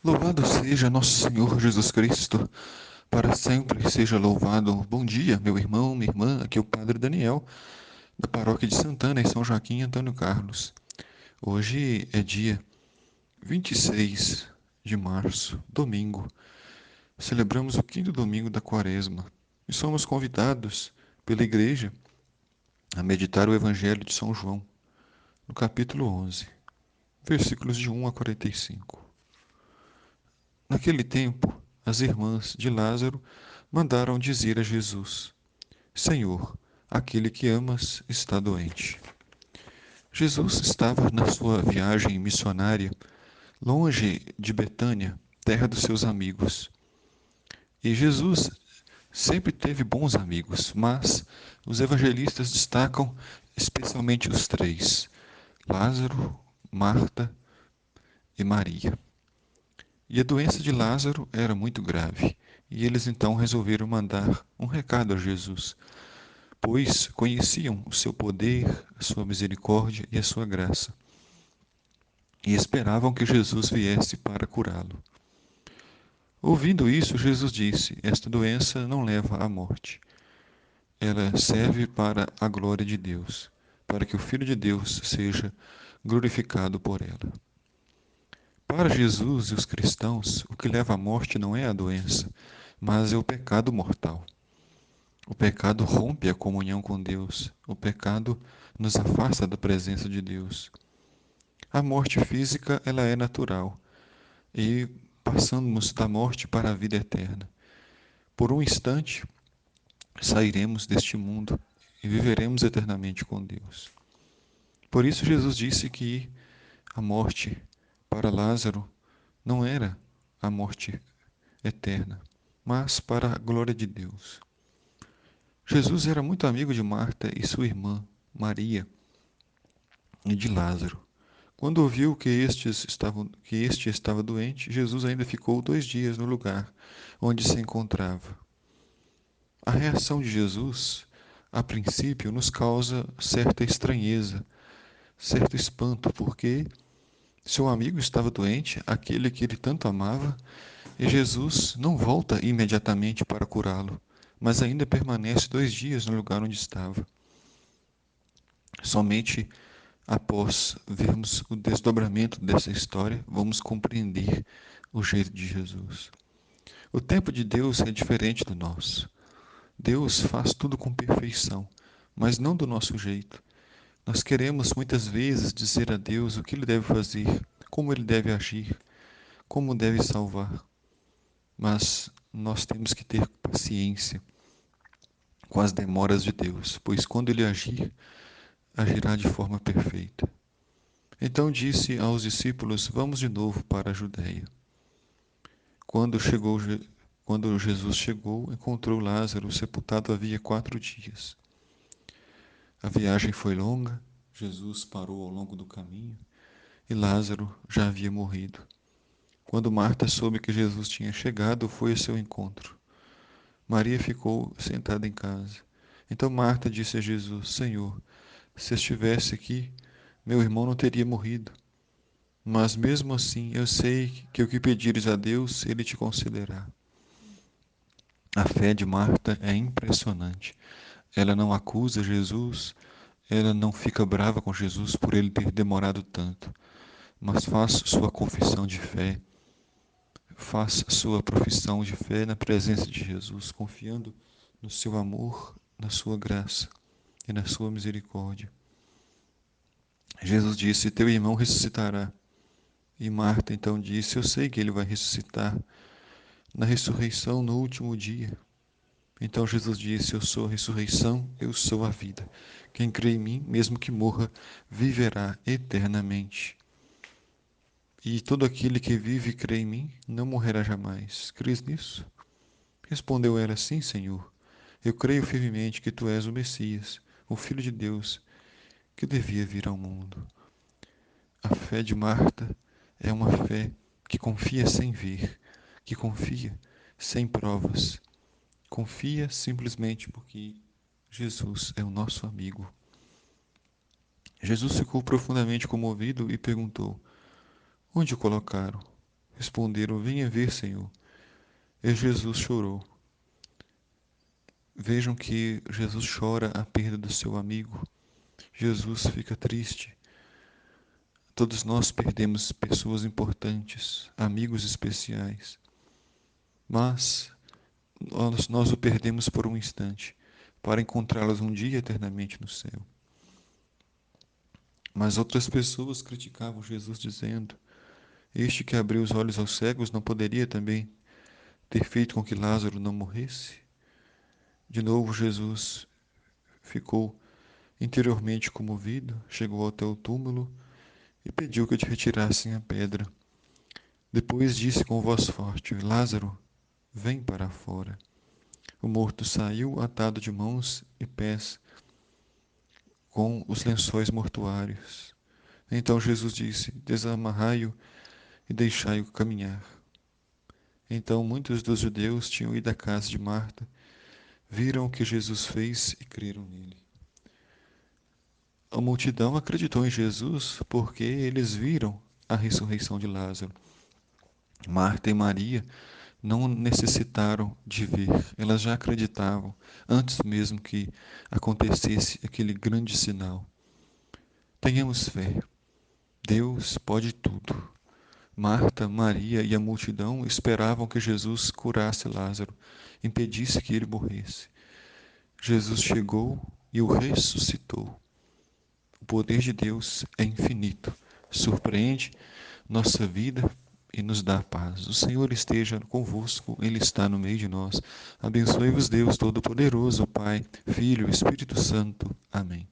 Louvado seja nosso Senhor Jesus Cristo, para sempre seja louvado. Bom dia, meu irmão, minha irmã, aqui é o Padre Daniel, da Paróquia de Santana, em São Joaquim Antônio Carlos. Hoje é dia 26 de março, domingo. Celebramos o quinto domingo da Quaresma e somos convidados pela Igreja a meditar o Evangelho de São João, no capítulo 11, versículos de 1 a 45. Naquele tempo, as irmãs de Lázaro mandaram dizer a Jesus: Senhor, aquele que amas está doente. Jesus estava na sua viagem missionária, longe de Betânia, terra dos seus amigos. E Jesus sempre teve bons amigos, mas os evangelistas destacam especialmente os três: Lázaro, Marta e Maria. E a doença de Lázaro era muito grave, e eles então resolveram mandar um recado a Jesus, pois conheciam o seu poder, a sua misericórdia e a sua graça, e esperavam que Jesus viesse para curá-lo. Ouvindo isso, Jesus disse: Esta doença não leva à morte. Ela serve para a glória de Deus, para que o Filho de Deus seja glorificado por ela. Para Jesus e os cristãos, o que leva à morte não é a doença, mas é o pecado mortal. O pecado rompe a comunhão com Deus. O pecado nos afasta da presença de Deus. A morte física, ela é natural e passamos da morte para a vida eterna. Por um instante, sairemos deste mundo e viveremos eternamente com Deus. Por isso, Jesus disse que a morte para Lázaro não era a morte eterna, mas para a glória de Deus. Jesus era muito amigo de Marta e sua irmã, Maria, e de Lázaro. Quando ouviu que este estava doente, Jesus ainda ficou 2 dias no lugar onde se encontrava. A reação de Jesus, a princípio, nos causa certa estranheza, certo espanto, porque seu amigo estava doente, aquele que ele tanto amava, e Jesus não volta imediatamente para curá-lo, mas ainda permanece 2 dias no lugar onde estava. Somente após vermos o desdobramento dessa história, vamos compreender o jeito de Jesus. O tempo de Deus é diferente do nosso. Deus faz tudo com perfeição, mas não do nosso jeito. Nós queremos muitas vezes dizer a Deus o que Ele deve fazer, como Ele deve agir, como deve salvar. Mas nós temos que ter paciência com as demoras de Deus, pois quando Ele agir, agirá de forma perfeita. Então disse aos discípulos: Vamos de novo para a Judéia. Quando chegou, quando Jesus chegou, encontrou Lázaro sepultado havia 4 dias. A viagem foi longa, Jesus parou ao longo do caminho e Lázaro já havia morrido. Quando Marta soube que Jesus tinha chegado, foi ao seu encontro. Maria ficou sentada em casa. Então Marta disse a Jesus: Senhor, se estivesse aqui, meu irmão não teria morrido. Mas mesmo assim, eu sei que o que pedires a Deus, Ele te concederá. A fé de Marta é impressionante. Ela não acusa Jesus, ela não fica brava com Jesus por ele ter demorado tanto, mas faz sua confissão de fé, faz sua profissão de fé na presença de Jesus, confiando no seu amor, na sua graça e na sua misericórdia. Jesus disse: Teu irmão ressuscitará. E Marta então disse: Eu sei que ele vai ressuscitar na ressurreição no último dia. Então Jesus disse: Eu sou a ressurreição, eu sou a vida. Quem crê em mim, mesmo que morra, viverá eternamente. E todo aquele que vive e crê em mim não morrerá jamais. Crês nisso? Respondeu ela: Sim, Senhor. Eu creio firmemente que tu és o Messias, o Filho de Deus, que devia vir ao mundo. A fé de Marta é uma fé que confia sem ver, que confia sem provas. Confia simplesmente porque Jesus é o nosso amigo. Jesus ficou profundamente comovido e perguntou: Onde o colocaram? Responderam: Venha ver, Senhor. E Jesus chorou. Vejam que Jesus chora a perda do seu amigo. Jesus fica triste. Todos nós perdemos pessoas importantes, amigos especiais, mas nós o perdemos por um instante, para encontrá-los um dia eternamente no céu. Mas outras pessoas criticavam Jesus, dizendo: Este que abriu os olhos aos cegos não poderia também ter feito com que Lázaro não morresse? De novo, Jesus ficou interiormente comovido, chegou até o túmulo e pediu que te retirassem a pedra. Depois disse com voz forte: Lázaro, vem para fora. O morto saiu atado de mãos e pés com os lençóis mortuários. Então Jesus disse: Desamarrai-o e deixai-o caminhar. Então muitos dos judeus tinham ido à casa de Marta, viram o que Jesus fez e creram nele. A multidão acreditou em Jesus porque eles viram a ressurreição de Lázaro. Marta e Maria não necessitaram de ver, elas já acreditavam antes mesmo que acontecesse aquele grande sinal. Tenhamos fé, Deus pode tudo. Marta, Maria e a multidão esperavam que Jesus curasse Lázaro, impedisse que ele morresse. Jesus chegou e o ressuscitou. O poder de Deus é infinito, surpreende nossa vida e nos dá paz. O Senhor esteja convosco, Ele está no meio de nós. Abençoe-vos, Deus Todo-Poderoso, Pai, Filho e Espírito Santo. Amém.